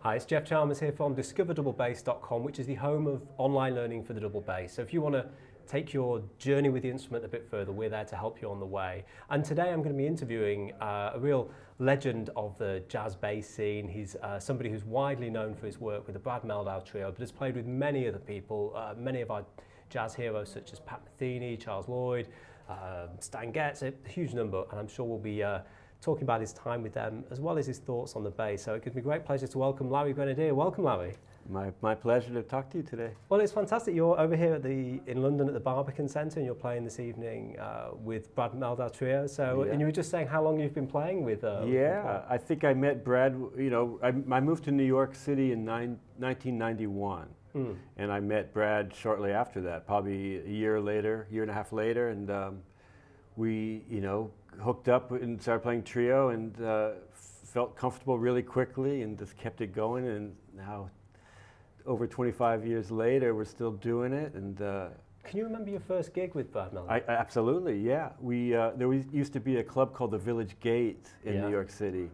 Hi, it's Geoff Chalmers here from discoverdouble-bass.com, which is the home of online learning for the double bass. So if you want to take your journey with the instrument a bit further, we're there to help you on the way. And today I'm going to be interviewing a real legend of the jazz bass scene. He's somebody who's widely known for his work with the Brad Mehldau Trio, but has played with many other people, many of our jazz heroes such as Pat Metheny, Charles Lloyd, Stan Getz, a huge number, and I'm sure we'll be talking about his time with them as well as his thoughts on the bass. So it gives me great pleasure to welcome Larry Grenadier. Welcome, Larry. My pleasure to talk to you today. Well, it's fantastic. You're over here in London at the Barbican Centre, and you're playing this evening with Brad Mehldau Trio. So, yeah. And you were just saying how long you've been playing with. Yeah, I think I met Brad. You know, I moved to New York City in 1991, and I met Brad shortly after that, probably a year and a half later, and we, hooked up and started playing trio, and felt comfortable really quickly, and just kept it going. And now, over 25 years later, we're still doing it. And can you remember your first gig with Brad Mehldau? Absolutely, yeah. There used to be a club called the Village Gate in New York City.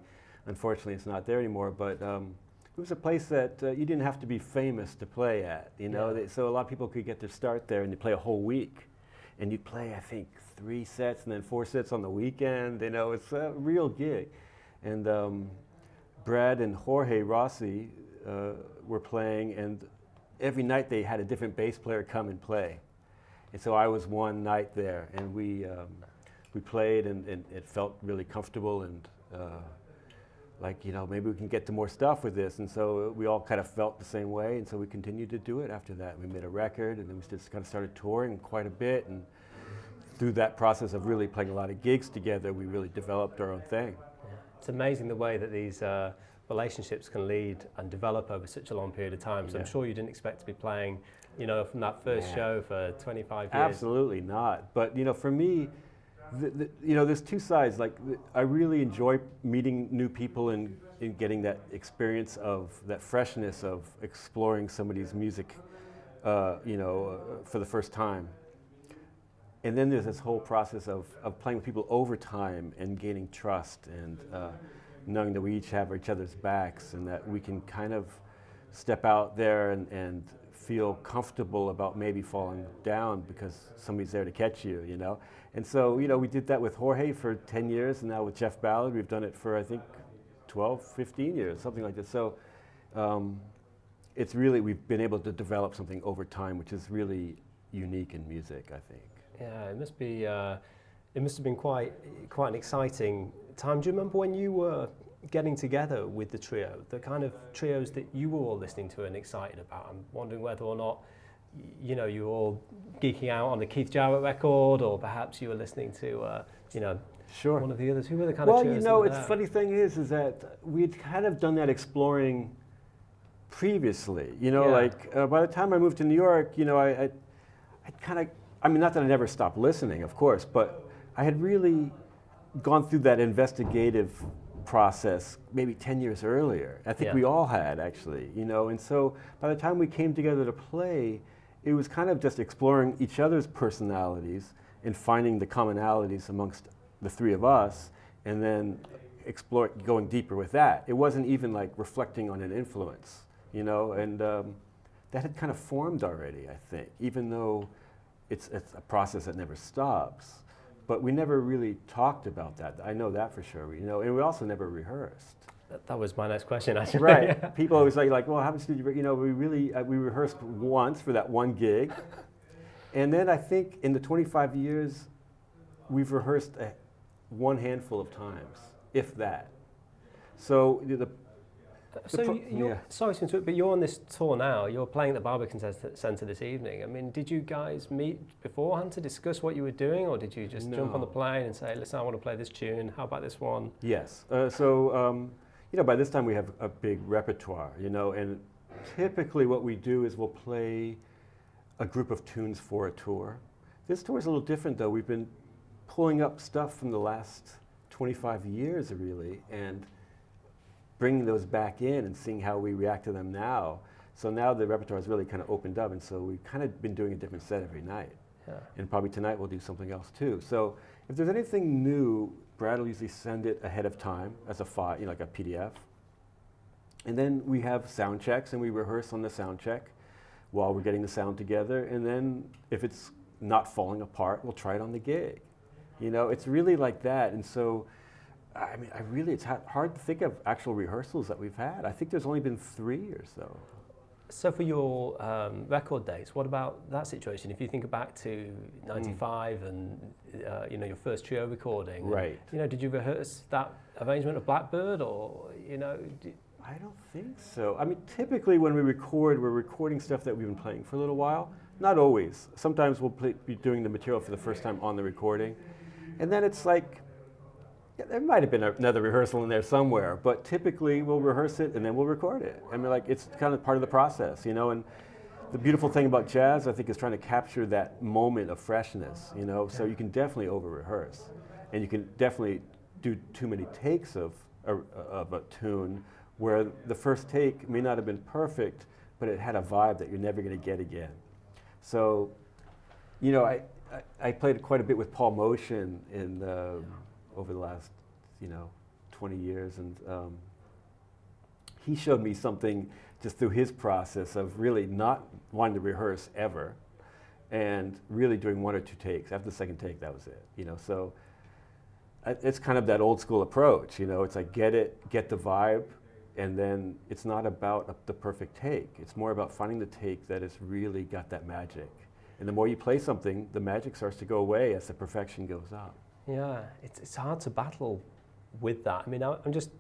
Unfortunately, it's not there anymore, but it was a place that you didn't have to be famous to play at. So a lot of people could get their start there, and you play a whole week, and you'd play, I think, 3 sets and then 4 sets on the weekend. It's a real gig. And Brad and Jorge Rossi were playing, and every night they had a different bass player come and play. And so I was one night there, and we played, and it felt really comfortable, and maybe we can get to more stuff with this. And so we all kind of felt the same way, and so we continued to do it after that. We made a record, and then we just kind of started touring quite a bit, and through that process of really playing a lot of gigs together, we really developed our own thing. Yeah. It's amazing the way that these relationships can lead and develop over such a long period of time. So I'm sure you didn't expect to be playing, from that first show for 25 years. Absolutely not. But for me, there's two sides. I really enjoy meeting new people and getting that experience of that freshness of exploring somebody's music, for the first time. And then there's this whole process of playing with people over time and gaining trust, and knowing that we each have each other's backs, and that we can kind of step out there and feel comfortable about maybe falling down because somebody's there to catch you, And so, we did that with Jorge for 10 years, and now with Jeff Ballard, we've done it for, I think, 12, 15 years, something like this. So it's really, we've been able to develop something over time, which is really unique in music, I think. Yeah, it must be. It must have been quite an exciting time. Do you remember when you were getting together with the trio, the kind of trios that you were all listening to and excited about? I'm wondering whether or not, you were all geeking out on the Keith Jarrett record, or perhaps you were listening to, Sure. one of the others. Who were the kind of trios? Well, it's funny thing is that we'd kind of done that exploring previously. By the time I moved to New York, I kind of. Not that I never stopped listening, of course, but I had really gone through that investigative process maybe 10 years earlier. I think we all had, actually, and so by the time we came together to play, it was kind of just exploring each other's personalities and finding the commonalities amongst the three of us, and then going deeper with that. It wasn't even like reflecting on an influence, and that had kind of formed already, I think, even though it's a process that never stops, but we never really talked about that. I know that for sure. And we also never rehearsed. That was my next question, actually. Right. People always say, well, how much did you? We rehearsed once for that one gig, and then I think in the 25 years, we've rehearsed one handful of times, if that. So sorry to interrupt, but you're on this tour now. You're playing at the Barbican Centre this evening. Did you guys meet beforehand to discuss what you were doing, or did you just jump on the plane and say, listen, I want to play this tune, how about this one? Yes. By this time we have a big repertoire, and typically what we do is we'll play a group of tunes for a tour. This tour is a little different, though. We've been pulling up stuff from the last 25 years, really, and bringing those back in and seeing how we react to them now. So now the repertoire has really kind of opened up, and so we've kind of been doing a different set every night. Yeah. And probably tonight we'll do something else too. So if there's anything new, Brad will usually send it ahead of time as a file, like a PDF. And then we have sound checks and we rehearse on the sound check while we're getting the sound together. And then if it's not falling apart, we'll try it on the gig. You know, it's really like that. And so, I mean, it's hard to think of actual rehearsals that we've had. I think there's only been 3 or so. So for your record days, what about that situation? If you think back to '95 and you know, your first trio recording, right? You know, did you rehearse that arrangement of Blackbird, or you know? I don't think so. I mean, typically when we record, we're recording stuff that we've been playing for a little while. Not always. Sometimes we'll be doing the material for the first time on the recording, and then it's like, yeah, there might have been another rehearsal in there somewhere, but typically we'll rehearse it and then we'll record it. I mean, like, it's kind of part of the process, you know, and the beautiful thing about jazz, I think, is trying to capture that moment of freshness, you know, so you can definitely over-rehearse, and you can definitely do too many takes of a tune where the first take may not have been perfect, but it had a vibe that you're never going to get again. So, you know, I played quite a bit with Paul Motion over the last, you know, 20 years, and he showed me something just through his process of really not wanting to rehearse ever, and really doing 1 or 2 takes. After the second take, that was it, you know. So it's kind of that old school approach, you know. It's like, get the vibe, and then it's not about the perfect take. It's more about finding the take that has really got that magic. And the more you play something, the magic starts to go away as the perfection goes up. Yeah, it's hard to battle with that. I mean, I'm just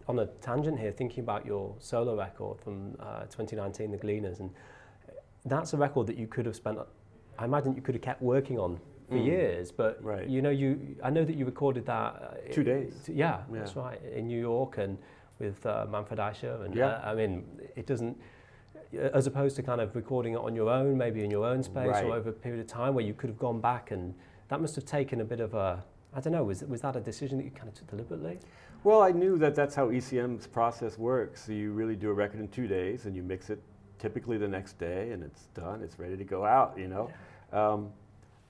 on a tangent here, thinking about your solo record from 2019, The Gleaners, and that's a record that you could have spent, I imagine you could have kept working on for years, but right. You know, I know that you recorded that 2 days. Yeah, that's right, in New York and with Manfred Eicher, and I mean, it doesn't, as opposed to kind of recording it on your own, maybe in your own space, right. or over a period of time where you could have gone back, and that must have taken a bit of a, I don't know, was that a decision that you kind of took deliberately? Well, I knew that that's how ECM's process works. So you really do a record in 2 days, and you mix it typically the next day, and it's done, it's ready to go out, you know. Yeah.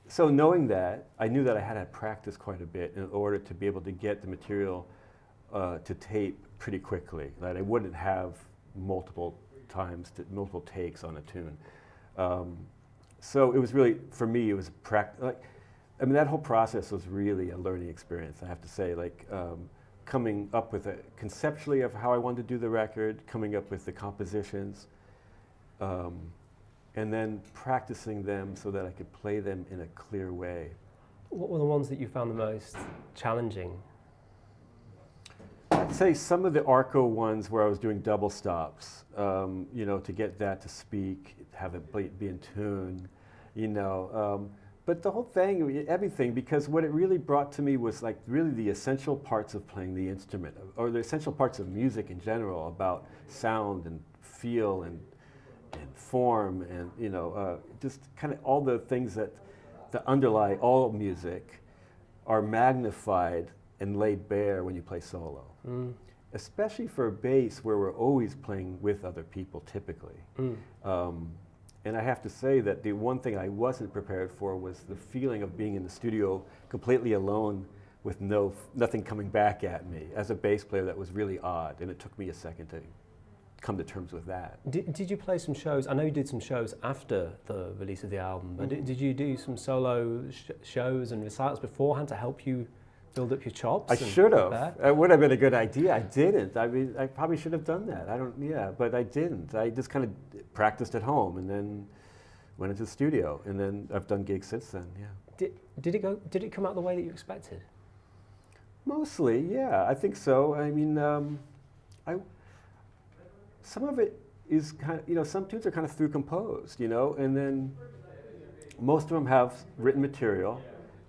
So knowing that, I knew that I had to practice quite a bit in order to be able to get the material to tape pretty quickly. That I wouldn't have multiple takes on a tune. So it was really, for me, it was I mean, that whole process was really a learning experience, I have to say. Like, coming up with conceptually of how I wanted to do the record, coming up with the compositions, and then practicing them so that I could play them in a clear way. What were the ones that you found the most challenging? I'd say some of the Arco ones where I was doing double stops, you know, to get that to speak, have it be in tune, you know. But the whole thing, everything, because what it really brought to me was like really the essential parts of playing the instrument, or the essential parts of music in general, about sound and feel and form, and you know, just kind of all the things that underlie all music are magnified and laid bare when you play solo. Especially for bass, where we're always playing with other people typically. And I have to say that the one thing I wasn't prepared for was the feeling of being in the studio completely alone with nothing coming back at me. As a bass player, that was really odd, and it took me a second to come to terms with that. Did you play some shows? I know you did some shows after the release of the album, but did you do some solo shows and recitals beforehand to help you build up your chops? I should have. It would have been a good idea. I didn't. I mean, I probably should have done that. But I didn't. I just kind of practiced at home and then went into the studio, and then I've done gigs since then. Yeah. Did it come out the way that you expected? Mostly, yeah. I think so. I mean, some of it is kind of, you know, some tunes are kind of through composed, you know, and then most of them have written material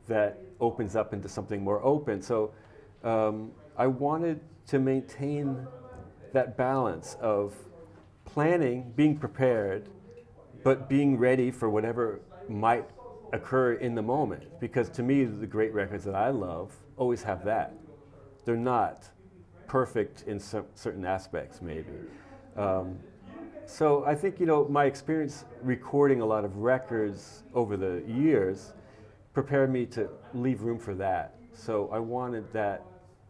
that opens up into something more open. So I wanted to maintain that balance of planning, being prepared, but being ready for whatever might occur in the moment. Because to me, the great records that I love always have that. They're not perfect in certain aspects, maybe. So I think, you know, my experience recording a lot of records over the years prepared me to leave room for that. So I wanted that,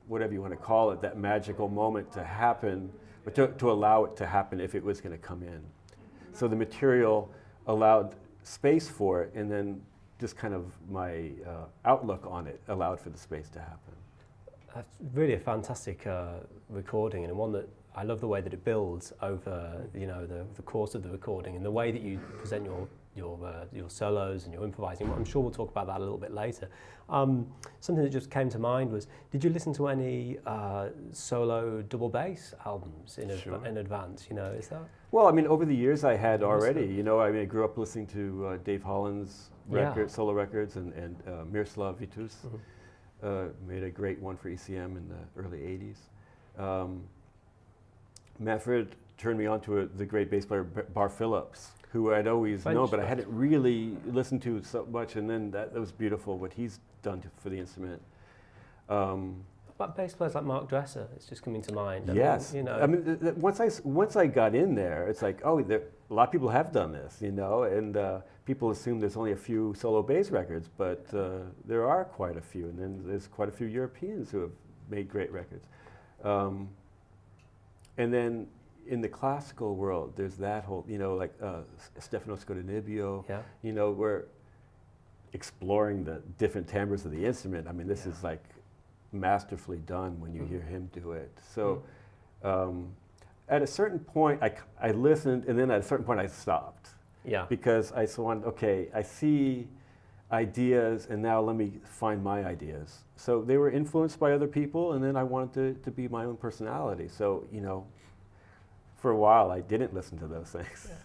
whatever you want to call it, that magical moment to happen but to allow it to happen if it was going to come in. So the material allowed space for it, and then just kind of my outlook on it allowed for the space to happen. That's really a fantastic recording, and one that I love the way that it builds over the course of the recording, and the way that you present your solos and your improvising. I'm sure we'll talk about that a little bit later. Something that just came to mind was, did you listen to any solo double bass albums in advance? Is that? Well, I mean, over the years I had already. I grew up listening to Dave Holland's solo records, and Miroslav Vitus made a great one for ECM in the early 80s. Manfred turned me on to the great bass player Bar Phillips, who I'd always known, but I hadn't really listened to so much, and then that was beautiful what he's done for the instrument. But bass players like Mark Dresser, it's just coming to mind. Yes. Once I got in there, it's like, a lot of people have done this, and people assume there's only a few solo bass records, but there are quite a few, and then there's quite a few Europeans who have made great records. And then in the classical world, there's that whole, like Stefano Scodanibio, we're exploring the different timbres of the instrument. I mean, this is like masterfully done when you hear him do it. So at a certain point, I listened, and then at a certain point I stopped. Yeah. Because I saw, I see ideas, and now let me find my ideas. So they were influenced by other people, and then I wanted to be my own personality. So, for a while I didn't listen to those things. Yeah.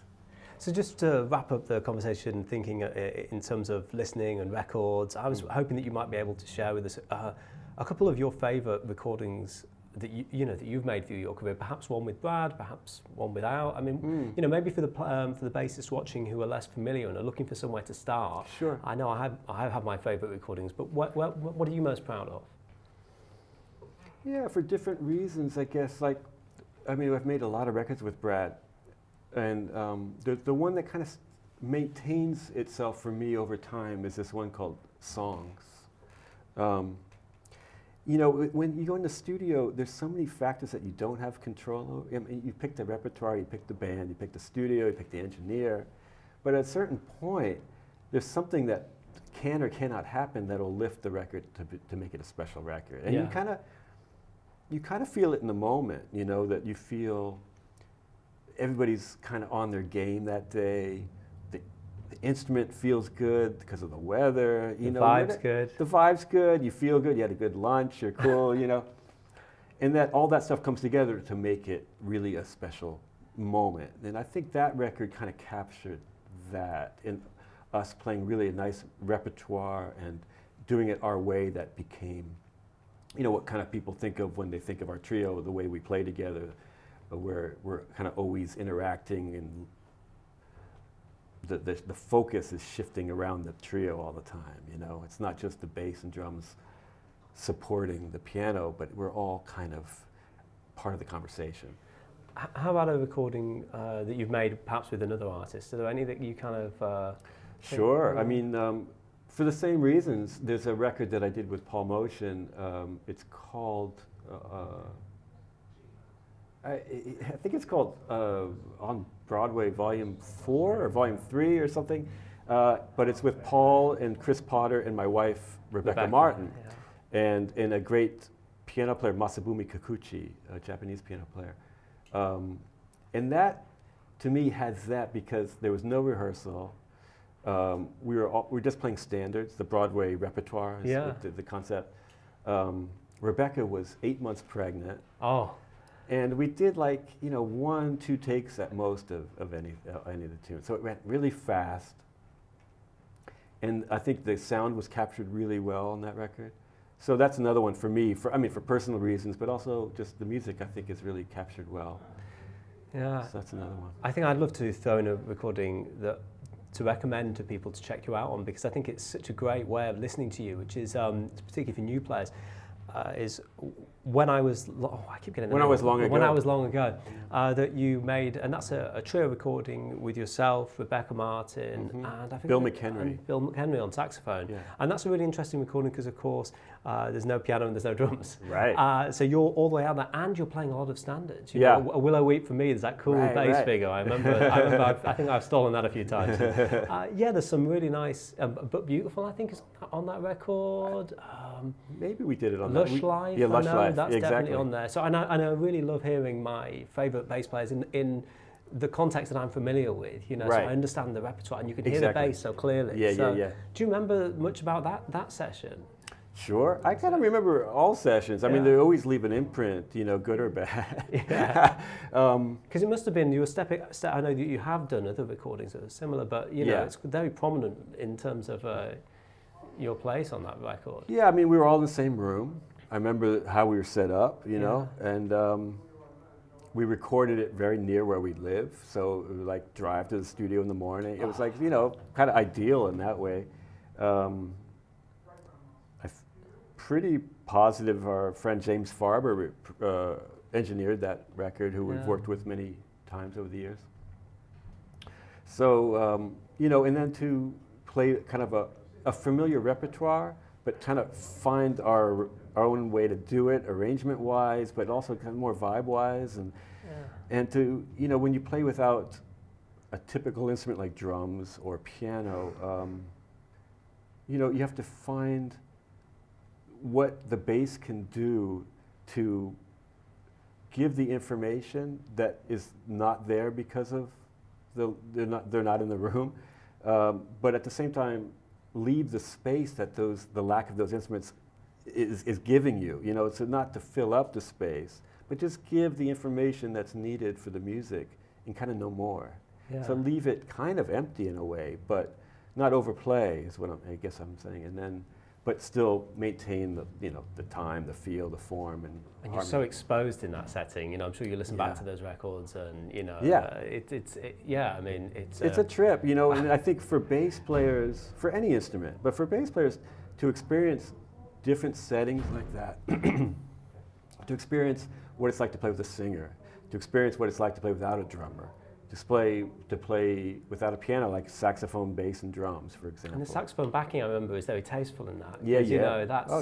So just to wrap up the conversation, thinking in terms of listening and records, I was hoping that you might be able to share with us a couple of your favorite recordings that that you've made through your career. Perhaps one with Brad, perhaps one without. I mean, maybe for the bassists watching who are less familiar and are looking for somewhere to start. Sure. I know I have my favorite recordings, but what are you most proud of? Yeah, for different reasons, I guess. I've made a lot of records with Brad, and the one that kind of maintains itself for me over time is this one called Songs. When you go in the studio, there's so many factors that you don't have control over. I mean, you pick the repertoire, you pick the band, you pick the studio, you pick the engineer, but at a certain point, there's something that can or cannot happen that'll lift the record to make it a special record, and you kind of feel it in the moment, that you feel everybody's kind of on their game that day. The instrument feels good because of the weather. The vibe's good. The vibe's good. You feel good. You had a good lunch. You're cool, And that all that stuff comes together to make it really a special moment. And I think that record kind of captured that in us playing really a nice repertoire and doing it our way that became what kind of people think of when they think of our trio, the way we play together, where we're kind of always interacting, and the focus is shifting around the trio all the time. It's not just the bass and drums supporting the piano, but we're all kind of part of the conversation. How about a recording that you've made perhaps with another artist? Are there any that you kind of... Sure. I mean, for the same reasons, there's a record that I did with Paul Motion. It's called, I think it's called On Broadway Volume 4 or Volume 3 or something. But it's with Paul and Chris Potter and my wife, Rebecca Martin. Yeah. And a great piano player, Masabumi Kikuchi, a Japanese piano player. And that, to me, has that because there was no rehearsal. We were just playing standards, the Broadway repertoire is the concept. Rebecca was 8 months pregnant. Oh. And we did 1-2 takes at most of any of the tunes. So it went really fast. And I think the sound was captured really well on that record. So that's another one for me, for personal reasons, but also just the music I think is really captured well. Yeah. So that's another one. I think I'd love to throw in a recording to recommend to people to check you out on, because I think it's such a great way of listening to you, which is particularly for new players. is when I was, I keep getting the When I name Was wrong. Long Ago. When I Was Long Ago, that you made, and that's a trio recording with yourself, Rebecca Martin, and I think Bill McHenry. and Bill McHenry on saxophone. Yeah. And that's a really interesting recording because, of course, there's no piano and there's no drums. Right. So you're all the way out there, and you're playing a lot of standards. You Yeah. know, a Willow Weep for me is that cool bass right. figure. I remember I think I've stolen that a few times. Yeah, there's some really nice, but beautiful, I think, is on that record. Maybe we did it on Lush that. Life, Yeah, Lush I know, Life. that's exactly. definitely on there. So and I really love hearing my favourite bass players in the context that I'm familiar with, you know, Right. so I understand the repertoire and you can hear Exactly. the bass so clearly. Yeah, so yeah. Do you remember much about that session? Sure. I kind of remember all sessions. I mean, Yeah. they always leave an imprint, you know, good or bad. Yeah. Because it must have been, you were I know that you have done other recordings that are similar, but, you know, Yeah. it's very prominent in terms of your place on that record. Yeah, I mean, we were all in the same room. I remember how we were set up, you know, and we recorded it very near where we live. So it was like drive to the studio in the morning. It was like, you know, kind of ideal in that way. Pretty positive our friend James Farber engineered that record, who we've worked with many times over the years. So, you know, and then to play kind of a familiar repertoire, but kind of find our own way to do it, arrangement-wise, but also kind of more vibe-wise, and to, you know, when you play without a typical instrument like drums or piano, you know, you have to find what the bass can do to give the information that is not there because of they're not in the room, but at the same time leave the space that the lack of those instruments is giving you. You know, it's not to fill up the space, but just give the information that's needed for the music and kind of no more. Yeah. So leave it kind of empty in a way, but not overplay is what I guess I'm saying, and then. But still maintain the, you know, the time, the feel, the form, and you're so exposed in that setting. You know, I'm sure you listen back to those records, and you know, I mean, it's a trip. You know, and I think for bass players, for any instrument, but for bass players to experience different settings like that, to experience what it's like to play with a singer, to experience what it's like to play without a drummer, to play without a piano, like saxophone, bass, and drums, for example. And the saxophone backing, I remember, is very tasteful in that. Yeah, you know, that's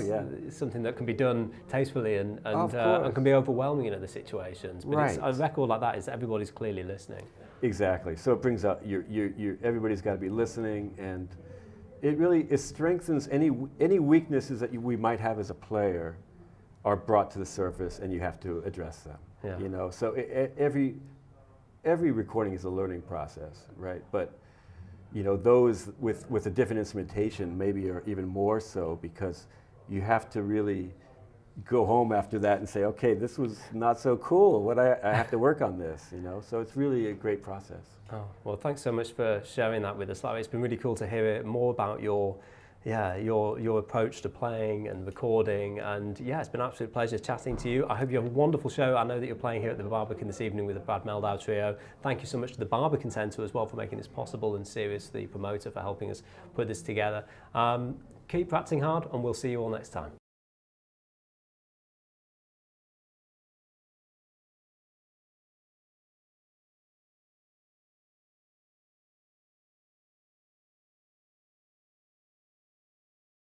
something that can be done tastefully and can be overwhelming in other situations. But a record like that is everybody's clearly listening. Exactly. So it brings out everybody's got to be listening, and it strengthens any weaknesses that we might have as a player are brought to the surface, and you have to address them. Yeah. You know, so every recording is a learning process, right? But you know, those with a different instrumentation maybe are even more so, because you have to really go home after that and say, okay, this was not so cool. I have to work on this, you know? So it's really a great process. Oh, well, thanks so much for sharing that with us, Larry. It's been really cool to hear more about your approach to playing and recording, and it's been an absolute pleasure chatting to you. I hope you have a wonderful show. I know that you're playing here at the Barbican this evening with the Brad Mehldau Trio. Thank you so much to the Barbican Centre as well for making this possible, and Sirius, the promoter, for helping us put this together. Keep practicing hard, and we'll see you all next time.